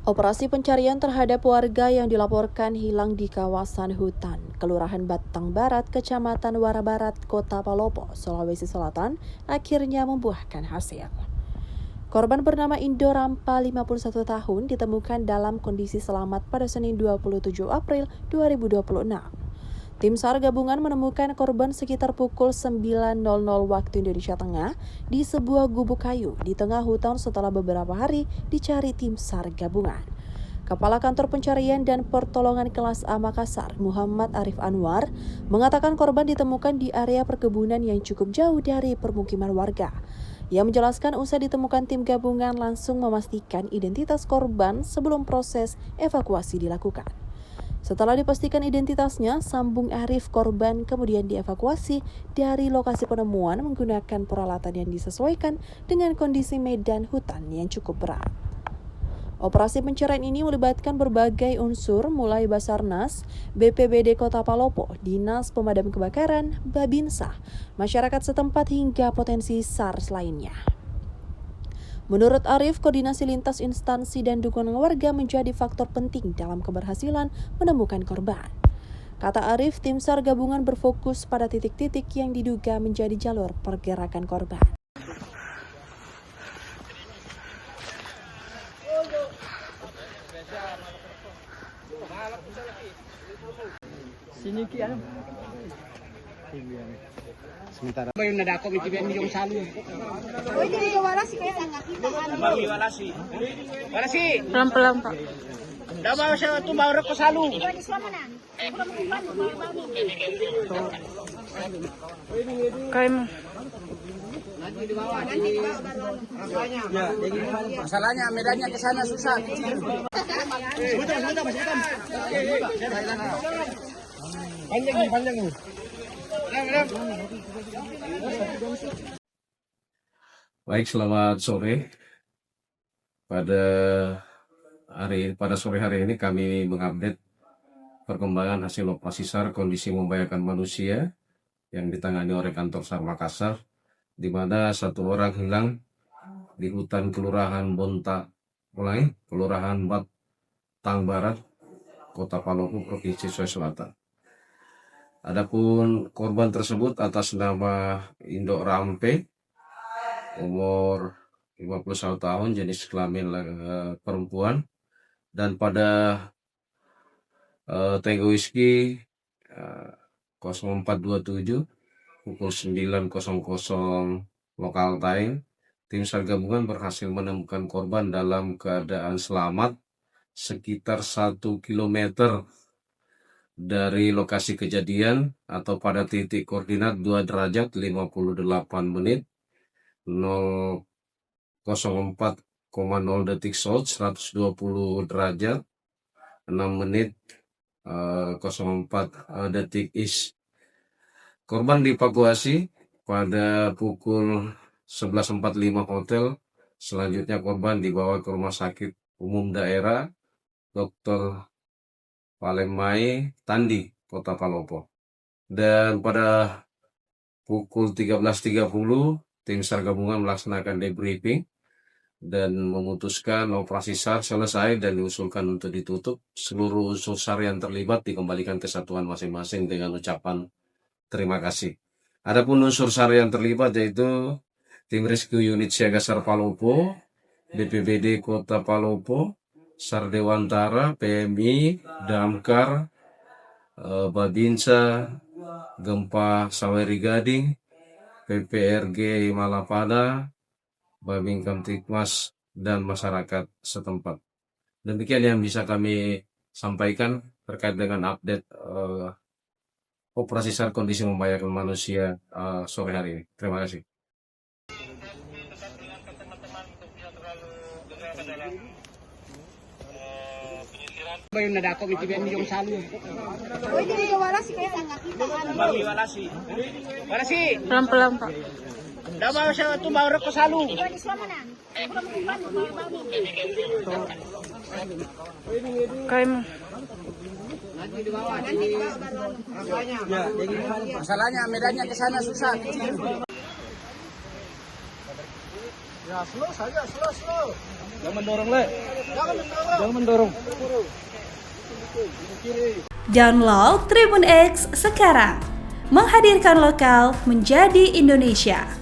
Operasi pencarian terhadap warga yang dilaporkan hilang di kawasan hutan, Kelurahan Batang Barat, Kecamatan Wara Barat, Kota Palopo, Sulawesi Selatan, akhirnya membuahkan hasil. Korban bernama Indo Rampa, 51 tahun, ditemukan dalam kondisi selamat pada Senin 27 April 2026. Tim SAR gabungan menemukan korban sekitar pukul 9.00 waktu Indonesia Tengah di sebuah gubuk kayu di tengah hutan setelah beberapa hari dicari tim SAR gabungan. Kepala Kantor Pencarian dan Pertolongan Kelas A Makassar, Muhammad Arif Anwar, mengatakan korban ditemukan di area perkebunan yang cukup jauh dari permukiman warga. Ia menjelaskan usai ditemukan tim gabungan langsung memastikan identitas korban sebelum proses evakuasi dilakukan. Setelah dipastikan identitasnya, sambung Arif, korban kemudian dievakuasi dari lokasi penemuan menggunakan peralatan yang disesuaikan dengan kondisi medan hutan yang cukup berat. Operasi pencarian ini melibatkan berbagai unsur mulai Basarnas, BPBD Kota Palopo, Dinas Pemadam Kebakaran, Babinsa, masyarakat setempat hingga potensi SAR lainnya. Menurut Arif, koordinasi lintas instansi dan dukungan warga menjadi faktor penting dalam keberhasilan menemukan korban. Kata Arif, tim SAR gabungan berfokus pada titik-titik yang diduga menjadi jalur pergerakan korban. Sini ki sementara bayo nadako mi tibian yung salu. Oy, dili wala si kaya nga kita Mami wala si. Wala si. pelan-pelan Pak. Daw siya tumaw ko salu. Wala si mana? Kayak mo. Nanti di bawah. Ya, jadi masalahnya medannya ke sana susah. Sebentar, Mas. Panjang nih. Baik, selamat sore. Pada sore hari ini kami mengupdate perkembangan hasil operasi SAR kondisi membahayakan manusia yang ditangani oleh kantor SAR Makassar, di mana satu orang hilang di hutan Kelurahan Batang Barat, Kota Palopo, Provinsi Sulawesi Selatan. Adapun korban tersebut atas nama Indo Rampe, umur 51 tahun, jenis kelamin perempuan, dan pada Tango Whiskey 0427 pukul 9.00 lokal time, tim SAR gabungan berhasil menemukan korban dalam keadaan selamat sekitar 1 km dari lokasi kejadian atau pada titik koordinat 2 derajat 58 menit 004,0 detik south, 120 derajat 6 menit 04 detik east. Korban dievakuasi pada pukul 11.45 hotel. Selanjutnya korban dibawa ke Rumah Sakit Umum Daerah Dr. Palemai Tandi, Kota Palopo. Dan pada pukul 13.30 tim SAR gabungan melaksanakan debriefing dan memutuskan operasi SAR selesai dan diusulkan untuk ditutup. Seluruh unsur SAR yang terlibat dikembalikan ke satuan masing-masing dengan ucapan terima kasih. Adapun unsur SAR yang terlibat yaitu tim Rescue Unit Siaga SAR Palopo, BPBD Kota Palopo, SAR Dewantara, PMI, Damkar, Babinsa, Gempa Saweri Gading, PPRG Malapada, Babin Kamtipmas, dan masyarakat setempat. Demikian yang bisa kami sampaikan terkait dengan update operasi SAR kondisi membahayakan manusia sore hari ini. Terima kasih. Bayo nadako mi tibian yung salu. Oy, dili wala si kaya nga kita Mami wala si. Wala si. Pelan-pelan Pak. Daw siya tumaw ko salu. Wala si mana? Kayak mo. Nanti di bawah. Ya, jadi masalahnya medannya ke sana susah. Ya, slow saja, slow. Jangan mendorong, Le. Jangan mendorong. Jangan mendorong. Download Tribun X sekarang. Menghadirkan lokal menjadi Indonesia.